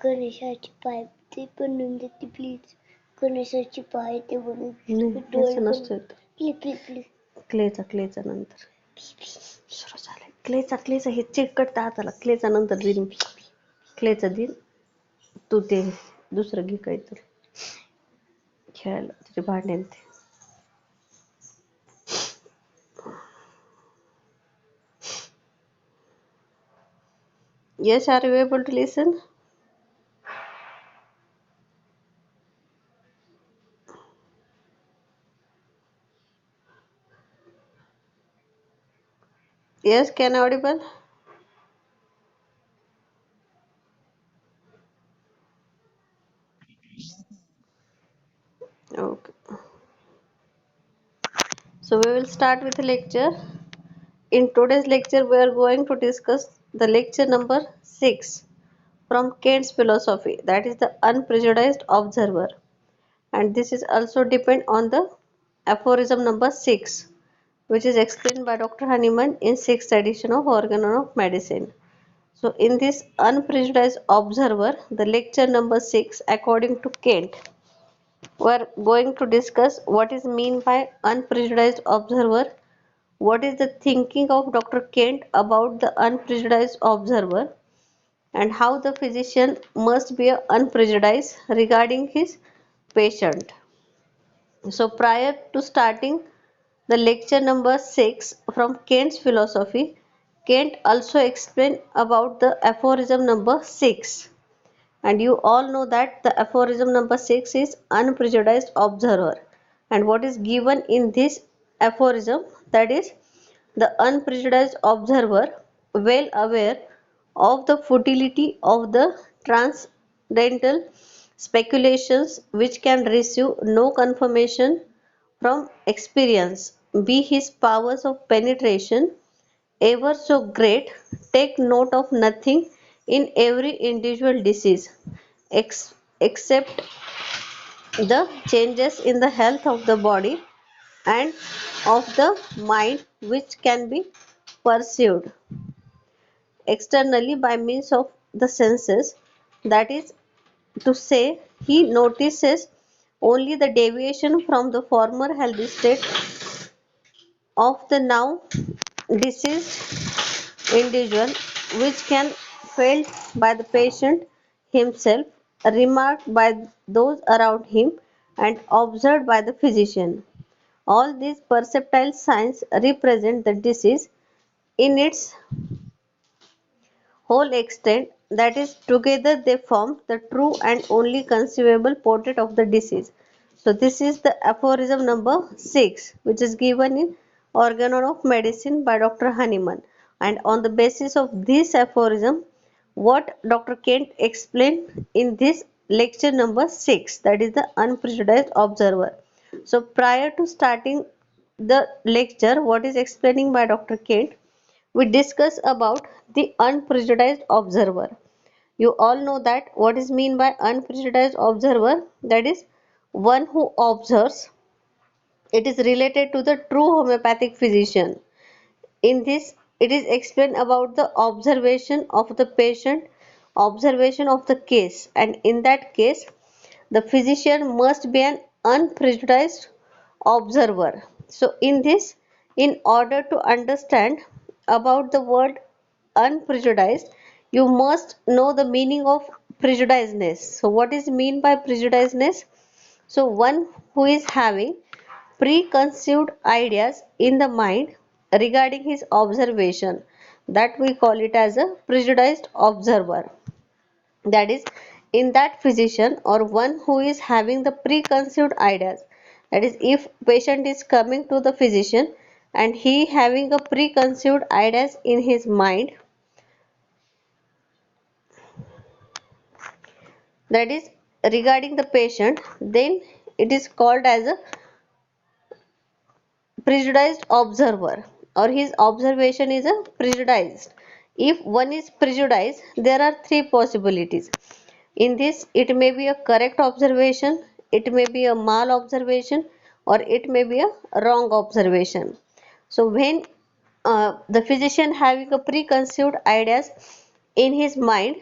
गणेशाची पाय ते बनवून देते प्लीज. गणेशाची पाय ते बनवून क्लेचा नंतर सुरू झालंय. क्लेचा हे चिकटतं हाताला. क्लेचा नंतर दिन क्लेचा दिन तू ते दुसरं घे काहीतरी खेळायला तुझे भांडे ते. Yes, are you able to listen? Yes, can I audible? Okay. So we will start with the lecture. In today's lecture, we are going to discuss the lecture number 6 from Kant's philosophy, that is the unprejudiced observer. And this is also depend on the aphorism number 6, which is explained by Dr. Hahnemann in 6th edition of Organon of Medicine. So in this unprejudiced observer, the lecture number 6 according to Kant, we are going to discuss what is mean by unprejudiced observer, what is the thinking of Dr. Kant about the unprejudiced observer, and how the physician must be unprejudiced regarding his patient. So prior to starting the lecture number 6 from Kant's philosophy, Kant also explained about the aphorism number 6. And you all know that the aphorism number 6 is unprejudiced observer. And what is given in this aphorism, that is the unprejudiced observer, well aware of the futility of the transcendental speculations which can receive no confirmation from experience, be his powers of penetration ever so great, take note of nothing in every individual disease except the changes in the health of the body and of the mind which can be perceived externally by means of the senses. That is to say, he notices only the deviation from the former healthy state of the now deceased individual, which can felt by the patient himself, remarked by those around him, and observed by the physician. All these perceptile signs represent the disease in its whole extent, that is, together they form the true and only conceivable portrait of the disease. So, this is the aphorism number 6, which is given in Organon of Medicine by Dr. Hahnemann. And on the basis of this aphorism, what Dr. Kent explained in this lecture number 6, that is the unprejudiced observer. So, prior to starting the lecture, what is explaining by Dr. Kent, we discuss about the unprejudiced observer. You all know that what is mean by unprejudiced observer, that is one who observes. It is related to the true homeopathic physician. In this, it is explained about the observation of the patient, observation of the case, and in that case, the physician must be an unprejudiced observer. So, in this, in order to understand about the word unprejudiced, you must know the meaning of prejudiceness. So, what is mean by prejudiceness? So, one who is having preconceived ideas in the mind regarding his observation, that we call it as a prejudiced observer. That is, in that physician or one who is having the preconceived ideas, that is, if patient is coming to the physician and he having a preconceived ideas in his mind, that is regarding the patient, then it is called as a prejudiced observer, or his observation is a prejudiced. If one is prejudiced, there are three possibilities. In this, it may be a correct observation, it may be a mal observation, or it may be a wrong observation. So when the physician having a preconceived ideas in his mind,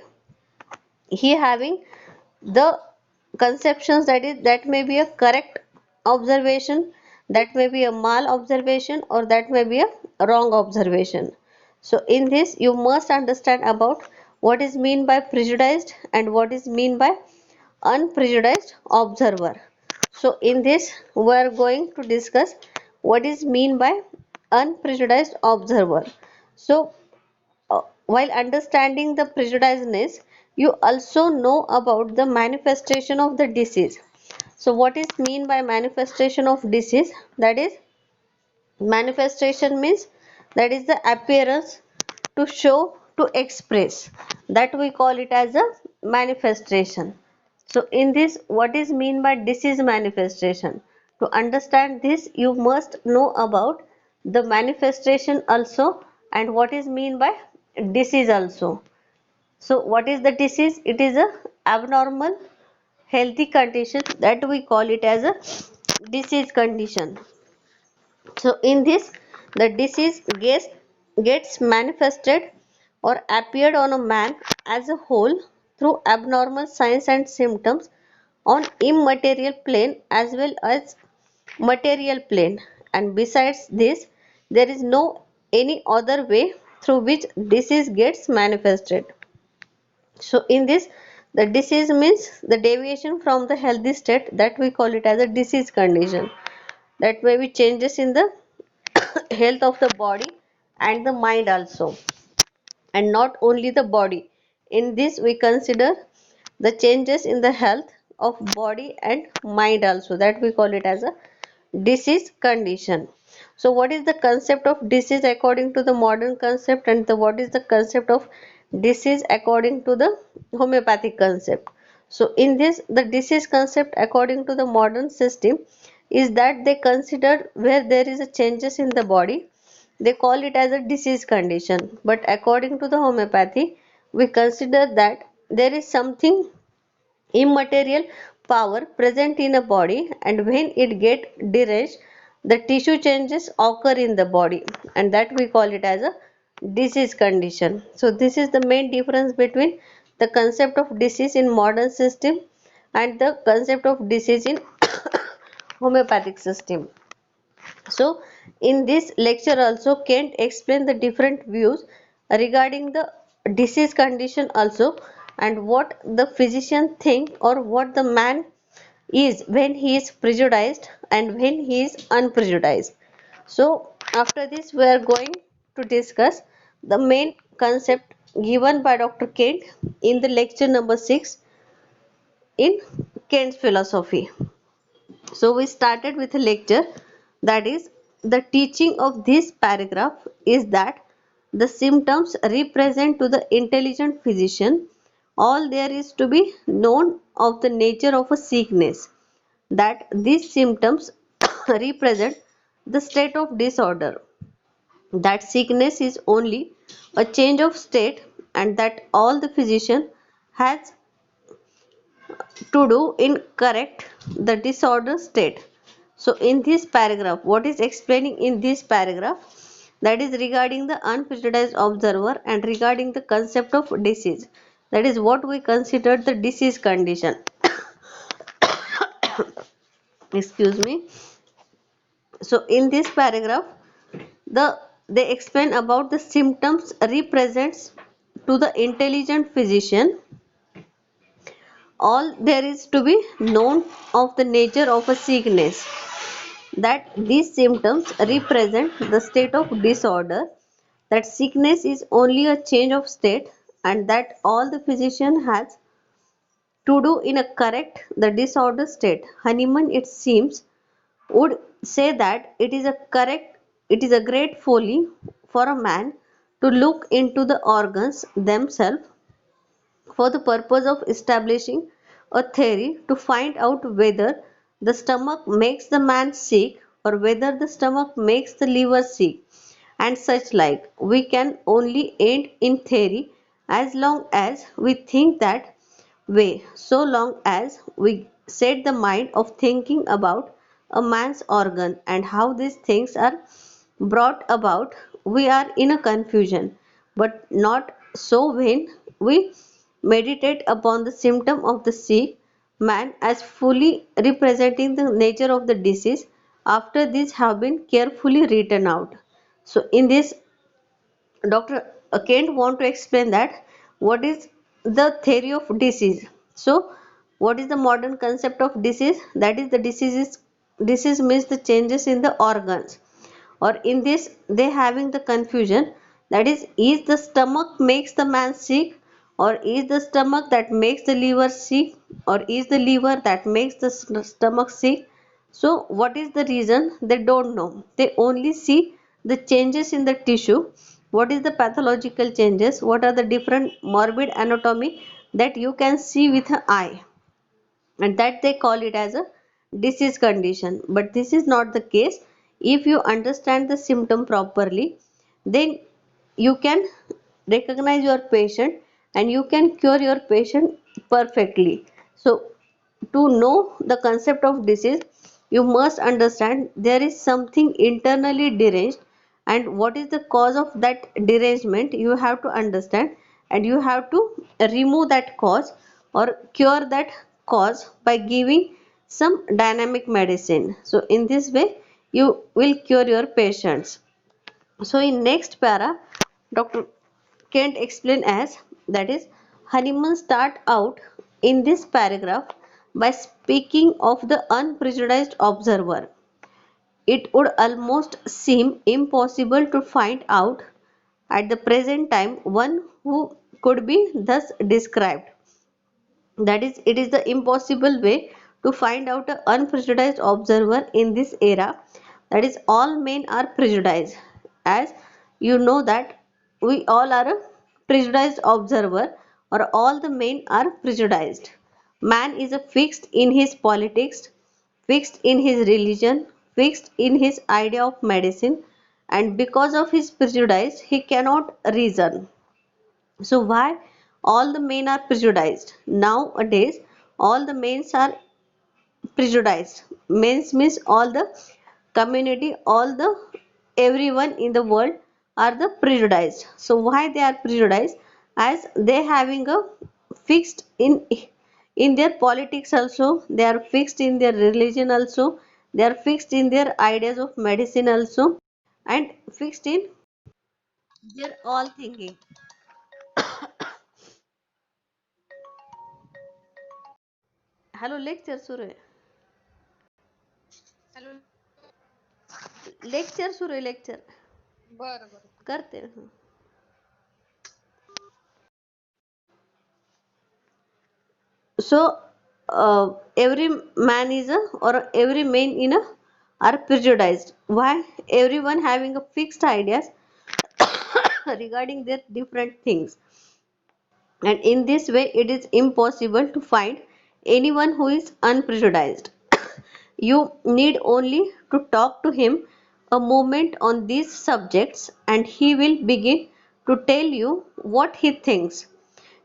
he having the conceptions, that may be a correct observation, that may be a mal observation, or that may be a wrong observation. So in this you must understand about what is mean by prejudiced and what is mean by unprejudiced observer. So in this we are going to discuss what is mean by unprejudiced observer. So while understanding the prejudiceness, you also know about the manifestation of the disease. So what is mean by manifestation of disease? That is, manifestation means that is the appearance, to show, to express, that we call it as a manifestation. So in this, what is mean by disease manifestation? To understand this, you must know about the manifestation also, and what is mean by disease also. So what is the disease? It is a abnormal healthy condition, that we call it as a disease condition. So in this, the disease gets manifested or appeared on a man as a whole through abnormal signs and symptoms on immaterial plane as well as material plane. And besides this, there is no any other way through which disease gets manifested. So in this, the disease means the deviation from the healthy state, that we call it as a disease condition. That may be changes in the health of the body and the mind also, and not only the body. In this we consider the changes in the health of body and mind also, that we call it as a disease condition. So what is the concept of disease according to the modern concept, and what is the concept of disease according to the homeopathic concept? So in this, the disease concept according to the modern system is that they consider where there is a changes in the body, they call it as a disease condition. But according to the homeopathy, we consider that there is something immaterial power present in a body, and when it get deranged, the tissue changes occur in the body, and that we call it as a disease condition. So this is the main difference between the concept of disease in modern system and the concept of disease in homeopathic system. So, in this lecture also, Kent explained the different views regarding the disease condition also, and what the physician think or what the man is when he is prejudiced and when he is unprejudiced. So, after this, we are going to discuss the main concept given by Dr. Kent in the lecture number 6 in Kent's philosophy. So we started with a lecture, that is, the teaching of this paragraph is that the symptoms represent to the intelligent physician all there is to be known of the nature of a sickness, that these symptoms represent the state of disorder, that sickness is only a change of state, and that all the physician has to do in correct the disorder state. So in this paragraph, what is explaining in this paragraph, that is regarding the unprejudiced observer and regarding the concept of disease, that is what we consider the disease condition. Excuse me. So in this paragraph, the they explain about the symptoms represents to the intelligent physician all there is to be known of the nature of a sickness, that these symptoms represent the state of disorder, that sickness is only a change of state, and that all the physician has to do in a correct the disorder state. Hahnemann, it seems, would say that it is a great folly for a man to look into the organs themselves for the purpose of establishing a theory to find out whether the stomach makes the man sick or whether the stomach makes the liver sick, and such like. We can only end in theory as long as we think that way, so long as we set the mind of thinking about a man's organ and how these things are brought about, we are in a confusion, but not so when we meditate upon the symptom of the sick man as fully representing the nature of the disease after these have been carefully written out. So in this, Dr. Kent want to explain that what is the theory of disease. So, what is the modern concept of disease? That is, the disease means the changes in the organs. Or in this, they having the confusion, that is the stomach makes the man sick, or is the stomach that makes the liver sick, or is the liver that makes the stomach sick? So, what is the reason? They don't know. They only see the changes in the tissue. What is the pathological changes? What are the different morbid anatomy that you can see with an eye? And that they call it as a disease condition. But this is not the case. If you understand the symptom properly, then you can recognize your patient and you can cure your patient perfectly. So to know the concept of disease, you must understand there is something internally deranged, and what is the cause of that derangement you have to understand, and you have to remove that cause or cure that cause by giving some dynamic medicine. So in this way you will cure your patients. So in next para, Dr. Kent explain as, that is, Hahnemann start out in this paragraph by speaking of the unprejudiced observer. It would almost seem impossible to find out at the present time one who could be thus described. That is, it is the impossible way to find out an unprejudiced observer in this era. That is, all men are prejudiced. As you know that we all are a prejudiced observer, or all the men are prejudiced. Man is a fixed in his politics, fixed in his religion, fixed in his idea of medicine, and because of his prejudice he cannot reason. So why all the men are prejudiced? Nowadays, all the men are prejudiced. Men means all the community, all the everyone in the world are the prejudiced. So why they are prejudiced? As they having a fixed in their politics also, they are fixed in their religion also, they are fixed in their ideas of medicine also, and fixed in their all thinking. Hello, lecture सुरू आहे. Lecture सुरू आहे, lecture करते. So every man is a, or every man in a, are prejudiced. Why? Everyone having a fixed ideas regarding their different things, and in this way it is impossible to find anyone who is unprejudiced. You need only to talk to him a moment on these subjects and he will begin to tell you what he thinks.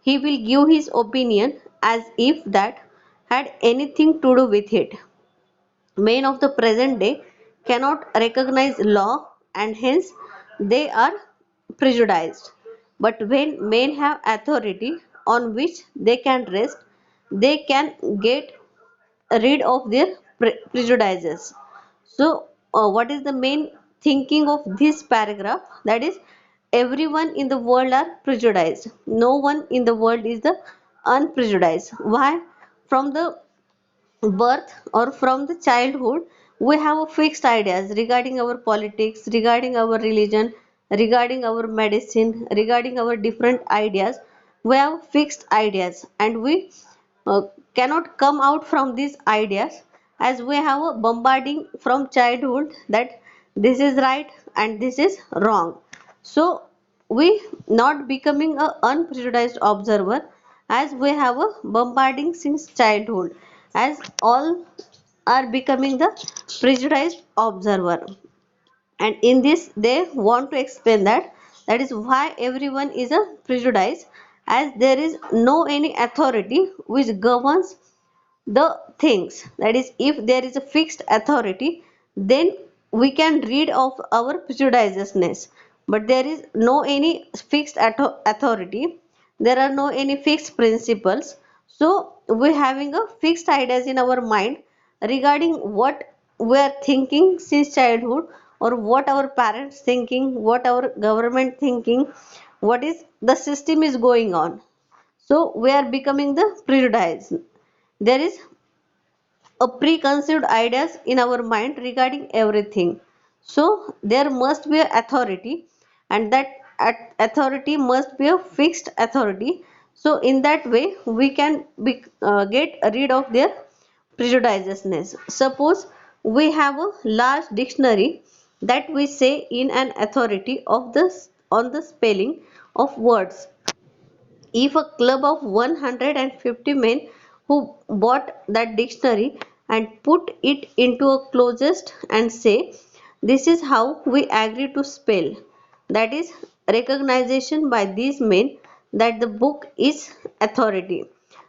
He will give his opinion as if that had anything to do with it. Men of the present day cannot recognize law and hence they are prejudiced. But when men have authority on which they can rest, they can get rid of their prejudices. So, what is the main thinking of this paragraph? That is, everyone in the world are prejudiced. No one in the world is the unprejudiced. Why? From the birth or from the childhood, we have a fixed ideas regarding our politics, regarding our religion, regarding our medicine, regarding our different ideas. We have fixed ideas, and we uh, cannot come out from these ideas, as we have a bombarding from childhood that this is right and this is wrong. So we not becoming a unprejudiced observer, as we have a bombarding since childhood, as all are becoming the prejudiced observer. And in this they want to explain that, that is why everyone is a prejudice, as there is no any authority which governs the things. That is, if there is a fixed authority, then we can read of our prejudiceness, but there is no any fixed authority. there are no any fixed principles. So we having a fixed ideas in our mind regarding what we are thinking since childhood, or what our parents thinking, what our government thinking, what is the system is going on. So we are becoming the prejudiced. There is a preconceived ideas in our mind regarding everything. So there must be an authority, and that authority must be a fixed authority. So in that way we can get rid of their prejudices. Suppose we have a large dictionary that we say in an authority of this on the spelling of words. If a club of 150 men who bought that dictionary and put it into a closest and say, this is how we agree to spell, that is recognition by these men that the book is authority.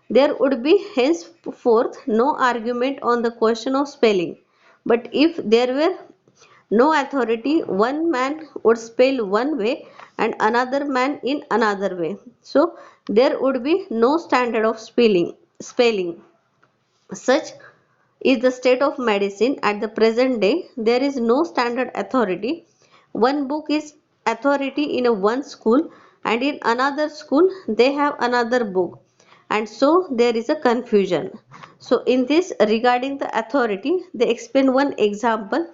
There would be henceforth no argument on the question of spelling. But if there were no authority, one man would spell one way and another man in another way. So there would be no standard of spelling. Such is the state of medicine at the present day. There is no standard authority. One book is authority in a one school, and in another school they have another book, and so there is a confusion. So in this regarding the authority, they explain one example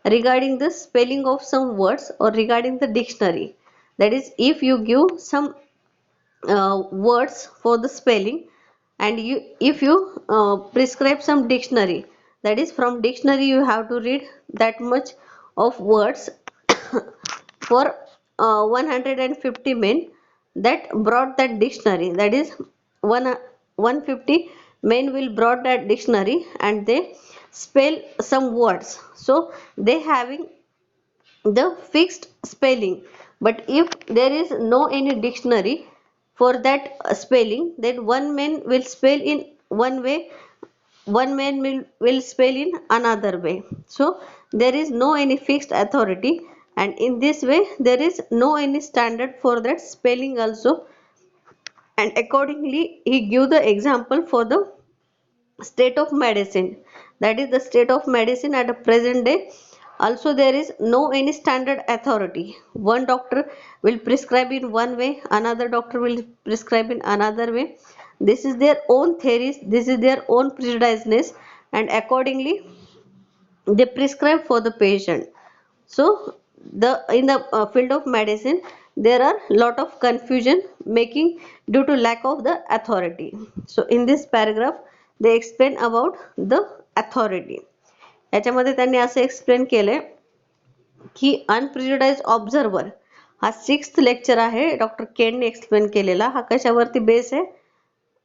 regarding the spelling of some words, or regarding the dictionary. That is, if you give some words for the spelling, and if you prescribe some dictionary, that is from dictionary you have to read that much of words for 150 men that brought that dictionary, that is one 150 men will brought that dictionary and they spell some words. So they having the fixed spelling. But if there is no any dictionary for that spelling, then one man will spell in one way, one man will spell in another way. So there is no any fixed authority, and in this way there is no any standard for that spelling also. And accordingly he give the example for the state of medicine, that is the state of medicine at the present day. Also there is no any standard authority. One doctor will prescribe in one way, another doctor will prescribe in another way. This is their own theories, this is their own prejudiceness, and accordingly they prescribe for the patient. So the in the field of medicine there are lot of confusion making due to lack of the authority. So in this paragraph they explain about the authority. याच्यामध्ये त्यांनी असं explain केलंय की अनप्रिज्युडाइज observer हा 6th lecture आहे, doctor केनने explain केलेला. हा कशावरती base आहे?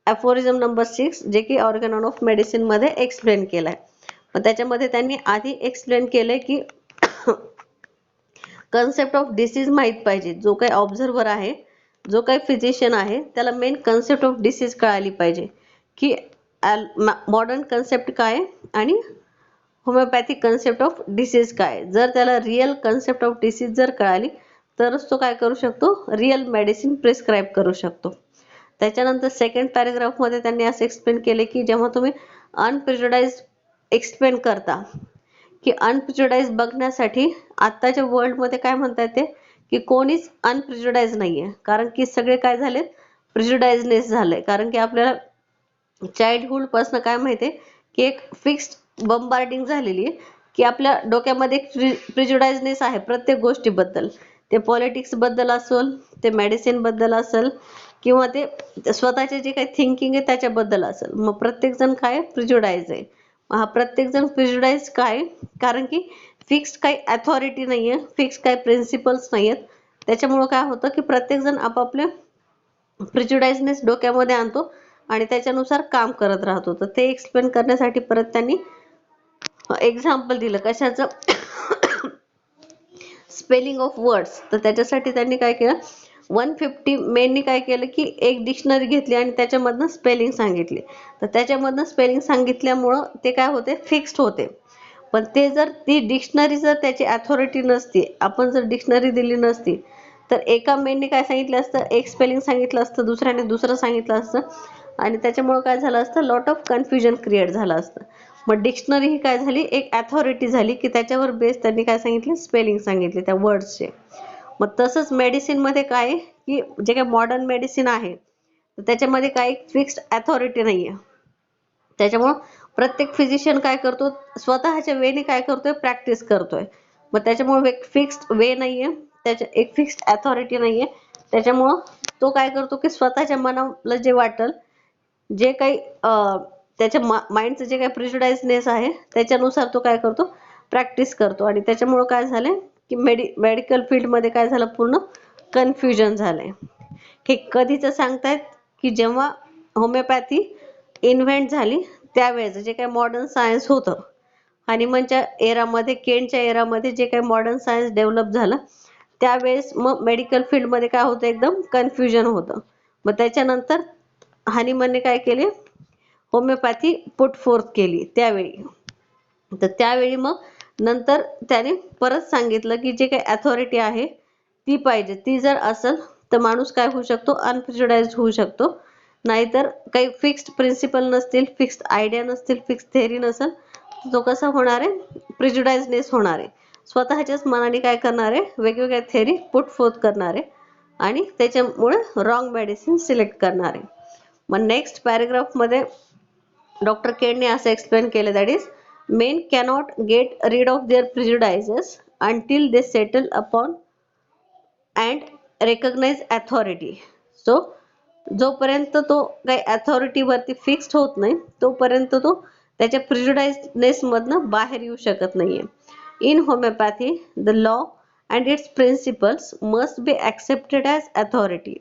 अफोरिझम नंबर 6 जे की ऑर्गनॉन ऑफ मेडिसिन मध्ये एक्सप्लेन केलाय. मग त्याच्यामध्ये त्यांनी आधी एक्सप्लेन केलंय की कन्सेप्ट ऑफ डिसीज माहित पाहिजे. जो काही ऑब्झर्वर आहे, जो काही फिजिशियन आहे, त्याला मेन कन्सेप्ट ऑफ डिसीज कळाली पाहिजे की मॉडर्न कन्सेप्ट काय आणि होमिओपॅथिक कन्सेप्ट ऑफ डिसीज काय. जर त्याला रिअल कन्सेप्ट ऑफ डिसीज जर कळाली तरच तो काय करू शकतो, रिअल मेडिसिन प्रिस्क्राईब करू शकतो. त्याच्यानंतर सेकंड पॅराग्राफ मध्ये त्यांनी असं एक्सप्लेन केले की जेव्हा तुम्ही अनप्रिज्युडाइज एक्सप्लेन करता, की अनप्रिज्युडाइज बघण्यासाठी आत्ताच्या वर्ल्डमध्ये काय म्हणता येते की कोणीच अनप्रिज्युडाइज नाहीये, कारण की सगळे काय झाले, प्रिज्युडाइजनेस झालंय. कारण की आपल्याला चाइल्डहुड पासून काय माहितीये की एक फिक्स्ड बंबार्डिंग झालेली आहे की आपल्या डोक्यामध्ये प्रिज्युडाइजनेस आहे प्रत्येक गोष्टीबद्दल. ते पॉलिटिक्स बद्दल असेल, ते मेडिसिन बद्दल असेल, किंवा ते स्वतःचे जे काही थिंकिंग आहे त्याच्याबद्दल असेल. मग प्रत्येक जण काय प्रिज्युडाइज आहे. हा प्रत्येक जण प्रिज्युडाइज काय, कारण की फिक्स्ड काही अथॉरिटी नाहीये, फिक्स काही प्रिन्सिपल्स नाहीयेत. त्याच्यामुळे काय होतं की प्रत्येक जण आपापले प्रिज्युडाइजनेस डोक्यामध्ये आणतो आणि त्याच्यानुसार काम करत राहतो. तर ते एक्सप्लेन करण्यासाठी परत त्यांनी एक्झाम्पल दिलं कशाचं, स्पेलिंग ऑफ वर्ड्स. तर त्याच्यासाठी त्यांनी काय केलं, 150 मेननी काय केलं की एक डिक्शनरी घेतली आणि त्याच्यामधनं स्पेलिंग सांगितली. तर त्याच्यामधनं स्पेलिंग सांगितल्यामुळं ते काय होते, फिक्स्ड होते. पण ते जर ती डिक्शनरी जर त्याची अथॉरिटी नसती, आपण जर डिक्शनरी दिली नसती, तर एका मेनने काय सांगितलं असतं, एक स्पेलिंग सांगितलं असतं, दुसऱ्याने दुसरं सांगितलं असतं आणि त्याच्यामुळे काय झालं असतं, लॉट ऑफ कन्फ्युजन क्रिएट झालं असतं. मग डिक्शनरी ही काय झाली, एक अथॉरिटी झाली की त्याच्यावर बेस त्यांनी काय सांगितले, स्पेलिंग सांगितले त्या वर्ड्सचे. मग तसंच मेडिसिनमध्ये काय आहे, की जे काही मॉडर्न मेडिसिन आहे त्याच्यामध्ये काही फिक्स्ड अथॉरिटी नाही आहे. त्याच्यामुळं प्रत्येक फिजिशियन काय करतो, स्वतःच्या वेने काय करतोय, प्रॅक्टिस करतोय. मग त्याच्यामुळे एक फिक्स्ड वे नाहीये, त्याच्या एक फिक्स्ड अथॉरिटी नाहीये. त्याच्यामुळं तो काय करतो की स्वतःच्या मनाला जे वाटल, जे काही त्याच्या माइंडचं जे काही प्रिजुडाइजनेस आहे त्याच्यानुसार तो काय करतो, प्रॅक्टिस करतो. आणि त्याच्यामुळं काय झालंय की मेडिकल फील्डमध्ये काय झालं, पूर्ण कन्फ्युजन झालंय. हे कधीचं सांगतायत, की जेव्हा होमिओपॅथी इन्व्हेंट झाली त्यावेळेस जे काही मॉडर्न सायन्स होतं, हानिमनच्या एरामध्ये, केंटच्या एरामध्ये जे काही मॉडर्न सायन्स डेव्हलप झालं त्यावेळेस मग मेडिकल फील्डमध्ये काय होतं, एकदम कन्फ्युजन होतं. मग त्याच्यानंतर हानिमनने काय केले, होमिओपॅथी पुट फोर्थ केली त्यावेळी. तर त्यावेळी मग नंतर त्याने परत सांगितलं की जे काही अथॉरिटी आहे ती पाहिजे, ती जर असेल तर माणूस काय होऊ शकतो, अनप्रिज्युडाइज्ड होऊ शकतो. नाहीतर काही फिक्स्ड प्रिन्सिपल नसतील, फिक्स्ड आयडिया नसतील, फिक्स थेअरी नसेल, तो कसा होणार आहे, प्रिज्युडाइजनेस होणार आहे. स्वतःच्याच मनाने काय करणार आहे, वेगवेगळ्या थेअरी पुट फोर्थ करणार आहे आणि त्याच्यामुळे रॉंग मेडिसिन सिलेक्ट करणार आहे. मग नेक्स्ट पॅरेग्राफमध्ये डॉक्टर केडने असं एक्सप्लेन केलं, that is man cannot get rid of their prejudices until they settle upon and recognise authority. So जोपर्यंत तो काही अथॉरिटीवरती फिक्स्ड होत नाही तोपर्यंत तो त्याच्या प्रिज्युडाइजनेस मधनं बाहेर येऊ शकत नाहीये. In homoeopathy the law and its principles must be accepted as authority.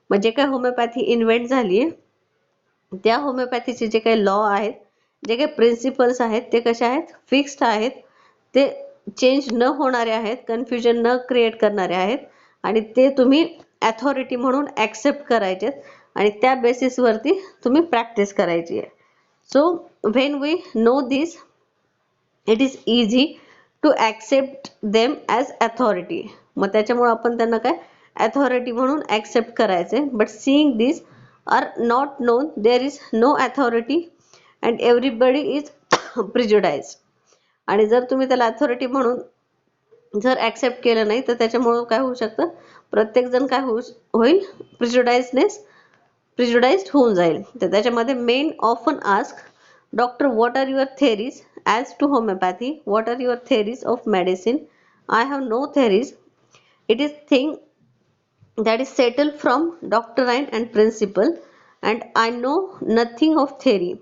म्हणजे काय होमिओपॅथी इन्व्हेंट झाली आहे, त्या होमिओपॅथीचे जे काही लॉ आहेत, जे काही प्रिन्सिपल्स आहेत ते कसे आहेत, फिक्स्ड आहेत, ते चेंज न होणारे आहेत, कन्फ्युजन न क्रिएट करणारे आहेत आणि ते तुम्ही अथॉरिटी म्हणून ॲक्सेप्ट करायचे आणि त्या बेसिसवरती तुम्ही प्रॅक्टिस करायची आहे. So when we know this it is easy to accept them as authority. मग त्याच्यामुळे आपण त्यांना काय अथॉरिटी म्हणून ॲक्सेप्ट करायचे. But seeing this are not known there is no authority and everybody is prejudiced. आणि जर तुम्ही त्याला अथॉरिटी म्हणून जर ॲक्सेप्ट केलं नाही तर त्याच्यामुळं काय होऊ शकतं, प्रत्येकजण काय होईल, प्रिज्युडाइज्ड होऊन जाईल. तर त्याच्यामध्ये men often ask, doctor what are your theories as to homeopathy, what are your theories of medicine. I have no theories. It is thing that is settled from doctrine and principle and I know nothing of theory.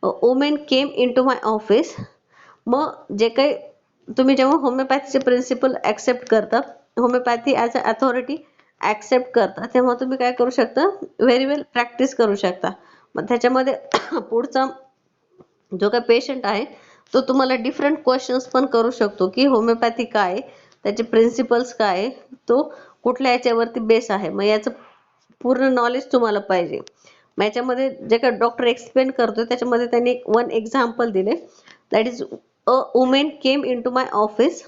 A woman came into my office. मग जे काही तुम्ही जेव्हा होमिओपॅथीचे principal accept करता, homoeopathy as a authority accept करता, तेव्हा तुम्ही काय करू शकता, व्हेरी वेल प्रॅक्टिस करू शकता. मग त्याच्यामध्ये पुढचा जो काही पेशंट आहे तो तुम्हाला डिफरंट क्वेश्चन्स पण करू शकतो की होमिओपॅथी काय आहे, त्याचे प्रिन्सिपल्स काय आहे, तो कुठल्या याच्यावरती बेस आहे. मग याचं पूर्ण नॉलेज तुम्हाला पाहिजे. मग याच्यामध्ये जे काही डॉक्टर एक्सप्लेन करतोय त्याच्यामध्ये त्यांनी वन एक्झाम्पल दिले, that is a women came into my office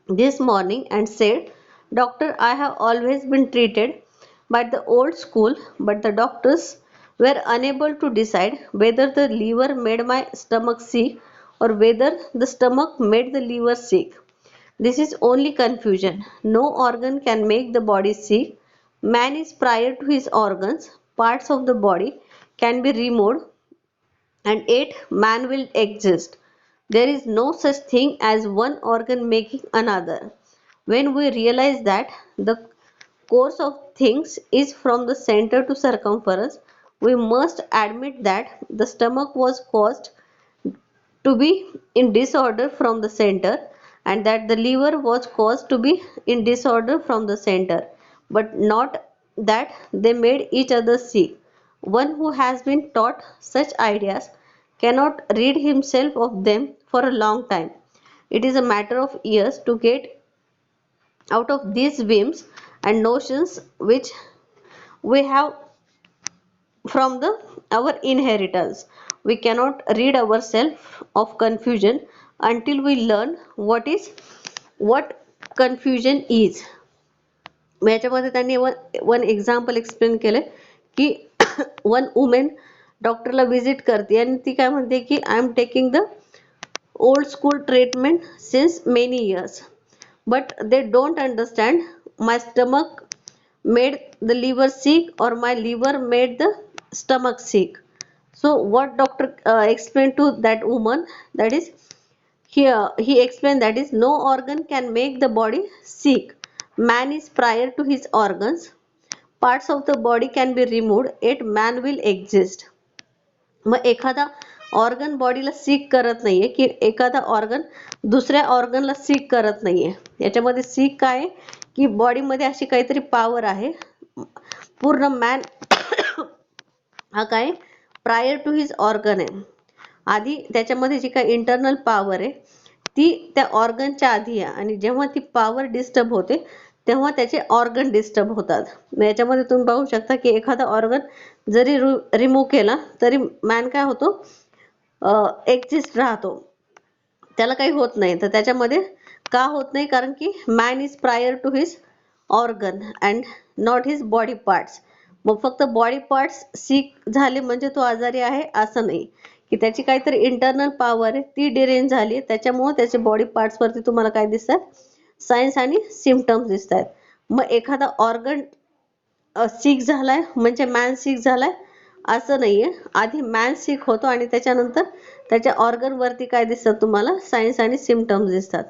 this morning and said, Doctor, I have always been treated by the old school, but the doctors were unable to decide whether the liver made my stomach sick or whether the stomach made the liver sick. This is only confusion. No organ can make the body sick. Man is prior to his organs. Parts of the body can be removed and yet man will exist. There is no such thing as one organ making another. When we realize that the course of things is from the center to circumference, we must admit that the stomach was caused to be in disorder from the center and that the liver was caused to be in disorder from the center, but not that they made each other sick. One who has been taught such ideas cannot rid himself of them for a long time. It is a matter of years to get out of these whims and notions which we have from our inheritance. We cannot rid ourselves of confusion until we learn what confusion is. याच्यामध्ये त्यांनी one example explain केले की one women डॉक्टरला visit करते आणि ती काय म्हणते की I am taking the old school treatment since many years, but they don't understand my stomach made the liver sick or my liver made the stomach sick. So what doctor explained to that woman, that is, here he explained that is no organ can make the body sick. Man is prior to his organs. Parts of the body can be removed, yet man will exist. मग एखादा organ बॉडीला seek करत नाहीये की एखादा organ दुसऱ्या ऑर्गनला seek करत नाहीये. याच्यामध्ये सीक काय आहे की बॉडीमध्ये अशी काहीतरी पॉवर आहे. पूर्ण मॅन हा काय प्रायर टू हिज ऑर्गन आहे. आधी त्याच्यामध्ये जी काही इंटरनल पॉवर आहे ती त्या ऑर्गनच्या आधी आहे आणि जेव्हा ती पॉवर डिस्टर्ब होते तेव्हा त्याचे ऑर्गन डिस्टर्ब होतात. याच्यामध्ये तुम्ही पाहू शकता की एखादा ऑर्गन जरी रिमूव्ह केला तरी मॅन काय होतो, एक्झिस्ट राहतो, त्याला काही होत नाही. तर त्याच्यामध्ये का होत नाही, कारण की man is prior to his organ and not his body parts. मग फक्त बॉडी पार्ट्स सिक झाले म्हणजे तो आजारी आहे असं नाही, की त्याची काहीतरी इंटरनल पॉवर आहे ती डिरेंज झाली, त्याच्यामुळे त्याचे बॉडी पार्ट्स वरती तुम्हाला काय दिसतात, सायन्स आणि सिम्पटम्स दिसतात. मग एखादा ऑर्गन सिक झालाय म्हणजे मॅन सिक झालाय असं नाहीये. आधी मॅन सिक होतो आणि त्याच्यानंतर त्याच्या ऑर्गन वरती काय दिसतात तुम्हाला, सायन्स आणि सिम्पटम्स दिसतात.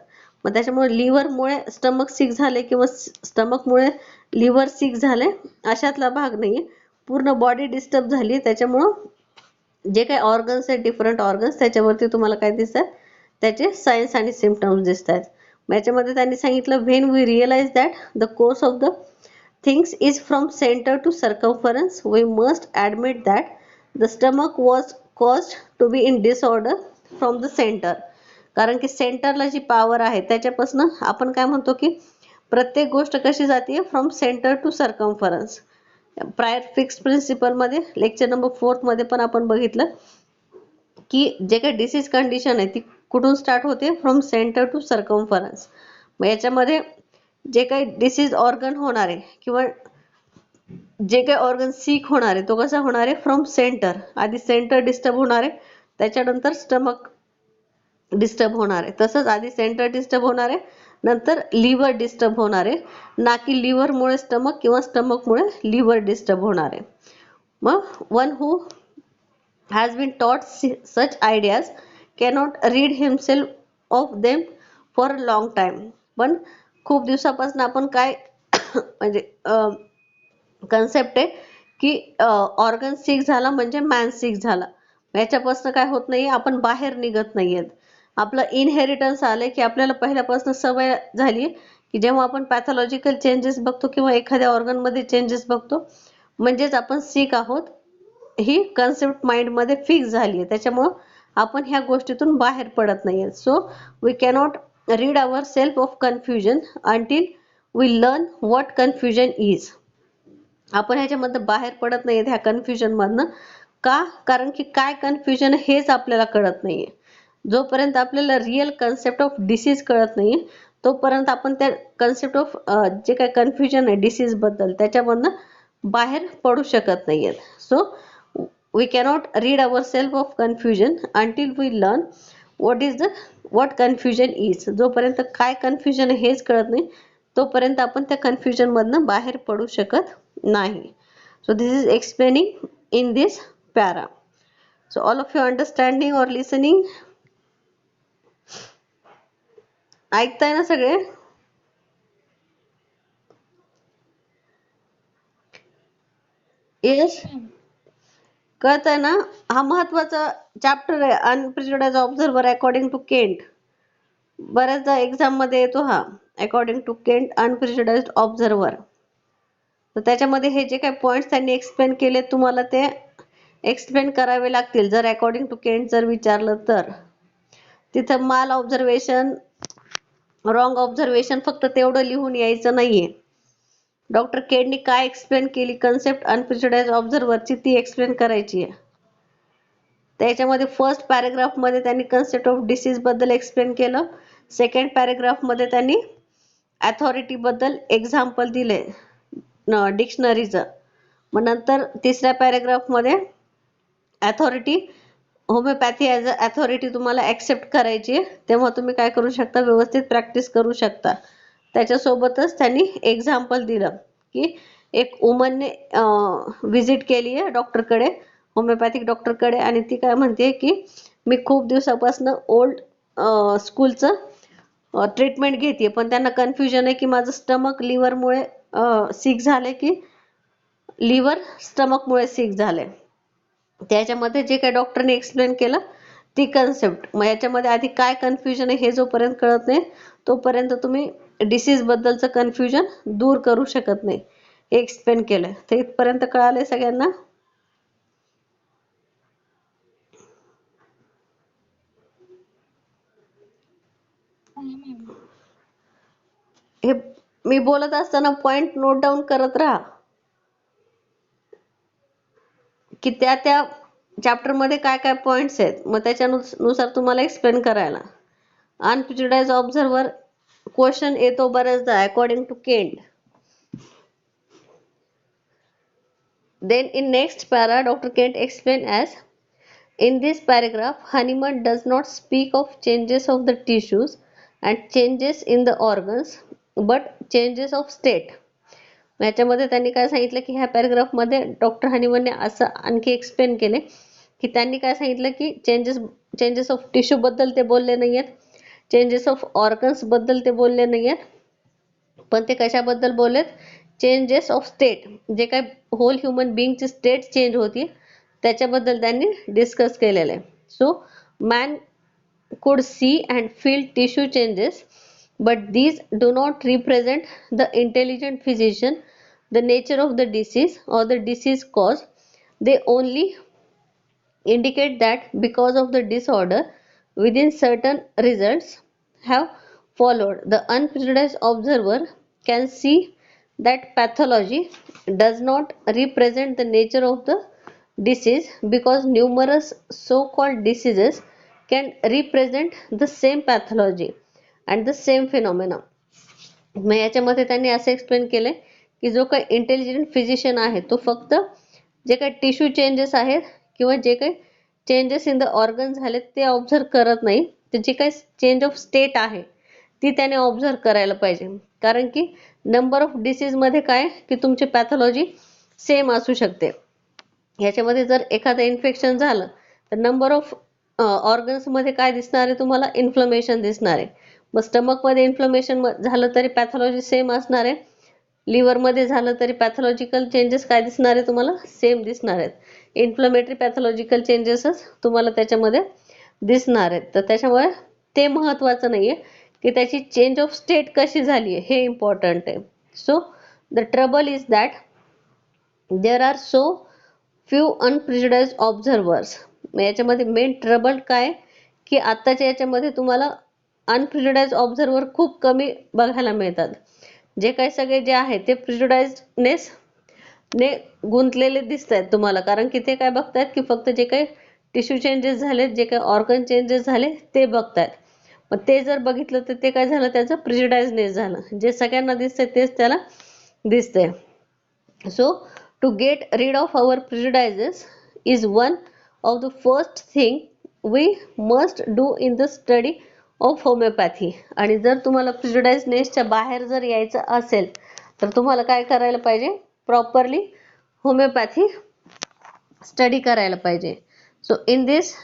मग त्याच्यामुळे लिव्हरमुळे स्टमक सिक झाले किंवा स्टमकमुळे लिव्हर सिक झाले अशातला भाग नाहीये. पूर्ण बॉडी डिस्टर्ब झाली, त्याच्यामुळं जे काही ऑर्गन्स आहेत डिफरंट ऑर्गन्स त्याच्यावरती तुम्हाला काय दिसतात, त्याचे सायन्स आणि सिम्पटम्स दिसतात. याच्यामध्ये त्यांनी सांगितलं when we realize that the course of the things is from center to circumference, we must admit that the stomach was caused to be in disorder from the center. कारण की सेंटरला जी power आहे त्याच्यापासून आपण काय म्हणतो की प्रत्येक गोष्ट कशी जाते, from centre to circumference. Prior fix principle मध्ये लेक्चर नंबर 4 मध्ये पण आपण बघितलं की जे काही डिसीज कंडिशन आहे ती कुठून स्टार्ट होते, फ्रॉम सेंटर टू सर्कम्फरन्स. मग याच्यामध्ये जे काही डिसीज ऑर्गन होणार आहे किंवा जे काही ऑर्गन सीक होणार आहे तो कसा होणार आहे, फ्रॉम सेंटर. आधी सेंटर डिस्टर्ब होणार आहे त्याच्यानंतर स्टमक डिस्टर्ब होणार आहे. तसंच आधी सेंटर डिस्टर्ब होणार आहे नंतर लिव्हर डिस्टर्ब होणार आहे, ना की लिव्हरमुळे स्टमक किंवा स्टमकमुळे लिव्हर डिस्टर्ब होणार आहे. मग one who has been taught such ideas cannot rid himself of them for a long time. पण खूप दिवसापासून आपण काय म्हणजे कन्सेप्ट आहे की ऑर्गन सिक झाला म्हणजे मॅन सिक झाला, याच्यापासून काय होत नाही, आपण बाहेर निघत नाहीयेत. आपलं इनहेरिटन्स आलंय की आपल्याला पहिल्यापासून सवय झाली की जेव्हा आपण पॅथॉलॉजिकल चेंजेस बघतो किंवा एखाद्या ऑर्गन मध्ये चेंजेस बघतो म्हणजेच आपण सिक आहोत, ही कन्सेप्ट माइंड मध्ये फिक्स झाली आहे. त्याच्यामुळं आपण ह्या गोष्टीतून बाहेर पडत नाहीये. So we cannot read our self of confusion until we learn what confusion is. आपण ह्याच्यामध्ये बाहेर पडत नाहीये ह्या कन्फ्युजन मधनं. का, कारण की काय कन्फ्युजन हेच आपल्याला कळत नाहीये. जोपर्यंत आपल्याला रिअल कन्सेप्ट ऑफ डिसीज कळत नाहीये तोपर्यंत आपण त्या कन्सेप्ट ऑफ जे काही कन्फ्युजन आहे डिसीज बद्दल त्याच्यामधनं बाहेर पडू शकत नाहीयेत. सो we cannot rid ourselves of confusion until we learn what confusion is. जोपर्यंत काय कन्फ्युजन हेच कळत नाही तोपर्यंत आपण त्या कन्फ्युजन मधनं बाहेर पडू शकत नाही. So this is explaining in this para. So all of you understanding और लिसनिंग, ऐकताय ना सगळे? येस, कळतंय ना? हा महत्वाचा चॅप्टर आहे, अनप्रिज्युडाइज्ड ऑब्झर्वर अकॉर्डिंग टू केंट. बऱ्याचदा एक्झाम मध्ये येतो हा, अकॉर्डिंग टू केंट अनप्रिज्युडाइज्ड ऑब्झर्वर. तर त्याच्यामध्ये हे जे काही पॉइंट्स त्यांनी एक्सप्लेन केले तुम्हाला ते एक्सप्लेन करावे लागतील जर अकॉर्डिंग टू केंट जर विचारलं तर. तिथं माल ऑब्झर्वेशन, रॉंग ऑब्झर्वेशन फक्त तेवढं लिहून यायचं नाहीये. डॉक्टर केंटनी काय एक्सप्लेन केली कन्सेप्ट अनप्रिज्युडाइज्ड ऑब्झर्वरची ती एक्सप्लेन करायची आहे. त्याच्यामध्ये फर्स्ट पॅरेग्राफ मध्ये त्यांनी कन्सेप्ट ऑफ डिसीज बद्दल एक्सप्लेन केलं. सेकंड पॅरेग्राफ मध्ये त्यांनी अथॉरिटी बद्दल एक्झाम्पल दिले डिक्शनरीचं. मग नंतर तिसऱ्या पॅरेग्राफ मध्ये authority, homoeopathy as a authority तुम्हाला ॲक्सेप्ट करायची आहे, तेव्हा तुम्ही काय करू शकता, व्यवस्थित प्रॅक्टिस करू शकता. त्याच्यासोबतच त्यांनी एक्झाम्पल दिलं की एक वुमनने व्हिजिट केली आहे डॉक्टरकडे, होमिओपॅथिक डॉक्टरकडे, आणि ती काय म्हणते की मी खूप दिवसापासून ओल्ड स्कूलचं ट्रीटमेंट घेते, पण त्यांना कन्फ्युजन आहे की माझं स्टमक लिव्हरमुळे सिक झाले की लिव्हर स्टमकमुळे सिक झाले. त्याच्यामध्ये जे काही डॉक्टरने एक्सप्लेन केलं ती कन्सेप्ट. मग याच्यामध्ये आधी काय कन्फ्युजन आहे हे जोपर्यंत कळत नाही तोपर्यंत तुम्ही डिसीज बद्दलचं कन्फ्युजन दूर करू शकत नाही. हे एक्सप्लेन केलंय. तर इथपर्यंत कळालंय सगळ्यांना? हे मी बोलत असताना पॉइंट नोट डाऊन करत राहा की त्या त्या चॅप्टर मध्ये काय काय पॉइंट्स आहेत, मग त्याच्यानुसार तुम्हाला एक्सप्लेन करायला. अनप्रिज्युडाइज ऑब्झर्वर क्वेश्चन येतो बऱ्याचदा according to Kant. Then in next para, Dr. Kent explained as in this paragraph, Hahnemann does not speak of changes of the tissues and changes in the organs, but changes of state. याच्यामध्ये त्यांनी काय सांगितलं की ह्या पॅरेग्राफमध्ये doctor हनीमनने असं आणखी explain केले की त्यांनी काय सांगितलं की चेंजेस ऑफ टिश्यू बद्दल ते बोलले नाहीयेत, चेंजेस ऑफ ऑर्गन्स बद्दल ते बोलले नाहीयेत, पण ते कशाबद्दल बोललेत, चेंजेस ऑफ स्टेट, जे काही होल ह्युमन बिंगची स्टेट चेंज होती त्याच्याबद्दल त्यांनी डिस्कस केलेलं आहे. सो man could see and feel tissue changes, but these do not represent the intelligent physician, the nature of the disease, or the disease cause. They only indicate that because of the disorder within certain results have followed. The unprejudiced observer can see that pathology does not represent the nature of the disease because numerous so-called diseases can represent the same pathology and the same phenomena. मग याच्यामध्ये त्यांनी असं explain केलंय की जो काही intelligent physician आहे तो फक्त जे काही टिश्यू चेंजेस आहेत किंवा जे काही चेंजेस इन द ऑर्गन झालेत ते ऑब्झर्व करत नाही, तर जे काही चेंज ऑफ स्टेट आहे ती त्याने ऑब्झर्व करायला पाहिजे. कारण की नंबर ऑफ डिसीज मध्ये काय की तुमची पॅथॉलॉजी सेम असू शकते. याच्यामध्ये जर एखादं इन्फेक्शन झालं तर नंबर ऑफ ऑर्गन्स मध्ये काय दिसणार आहे तुम्हाला, इन्फ्लमेशन दिसणार आहे. मग स्टमक मध्ये इन्फ्लमेशन झालं तरी पॅथॉलॉजी सेम असणार आहे, लिव्हर मध्ये झालं तरी पॅथॉलॉजिकल चेंजेस काय दिसणार आहे तुम्हाला, सेम दिसणार आहेत. इन्फ्लमेटरी पॅथॉलॉजिकल चेंजेसच तुम्हाला त्याच्यामध्ये दिसणार आहेत. तर त्याच्यामुळे ते महत्वाचं नाहीये की त्याची चेंज ऑफ स्टेट कशी झाली आहे, हे इम्पॉर्टंट आहे. So the trouble is that there are so few unprejudiced observers. याच्यामध्ये मेन ट्रबल काय की आत्ताच्या याच्यामध्ये तुम्हाला अनप्रिज्युडाइज्ड ऑब्झर्वर खूप कमी बघायला मिळतात. जे काही सगळे जे आहे ते प्रिज्युडाइज्डनेस ने गुंतलेले दिसत आहेत तुम्हाला, कारण की ते काय बघतायत की फक्त जे काही टिश्यू चेंजेस झाले, जे काही ऑर्गन चेंजेस झाले ते बघतायत. मग ते जर बघितलं तर ते काय झालं, त्याचं प्रिज्युडाइजनेस झालं. जे सगळ्यांना दिसतंय तेच त्याला दिसतंय. So to get rid of our prejudices is one of the first thing we must do in the study of homeopathy. आणि जर तुम्हाला प्रिज्युडाइजनेसच्या बाहेर जर यायचं असेल तर तुम्हाला काय करायला पाहिजे, प्रॉपरली होमिओपॅथी स्टडी करायला पाहिजे. So in this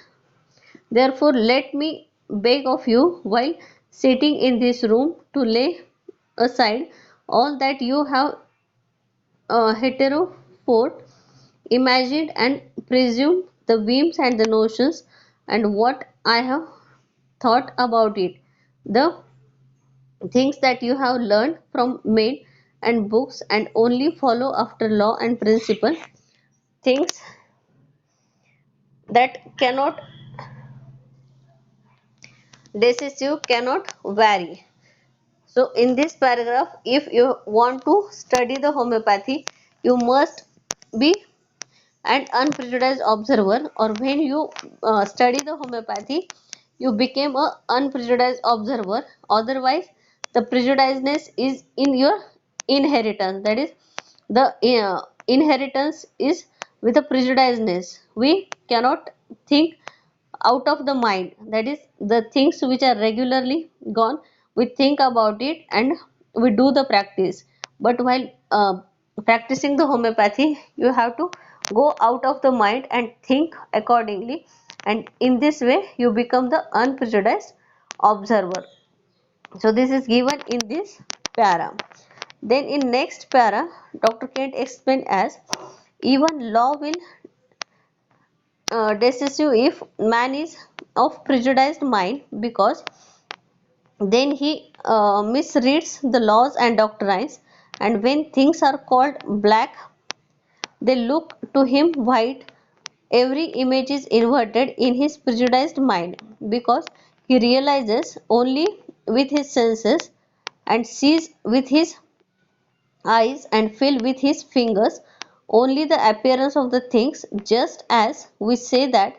therefore let me beg of you while sitting in this room to lay aside all that you have heterophore imagined and presumed the whims and the notions and what I have thought about it, the things that you have learned from men and books and only follow after law and principle, things that cannot decisive cannot vary. So in this paragraph, if you want to study the homeopathy, you must be an unprejudiced observer, or when you study the homeopathy, you became a unprejudiced observer. Otherwise, the prejudiceness is in your inheritance. That is, the inheritance is with a prejudiceness. We cannot think out of the mind. That is, the things which are regularly gone, we think about it and we do the practice. But while practicing the homeopathy, you have to go out of the mind and think accordingly, and in this way you become the unprejudiced observer. So this is given in this para. Then in next para, Dr. Kent explained as, even law will decisive if man is of prejudiced mind, because then he misreads the laws and doctrines, and when things are called black, they look to him white. Every image is inverted in his prejudiced mind, because he realizes only with his senses and sees with his eyes and feel with his fingers only the appearance of the things, just as we say that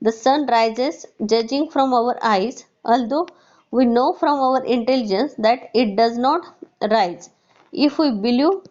the sun rises judging from our eyes, although we know from our intelligence that it does not rise. If we believe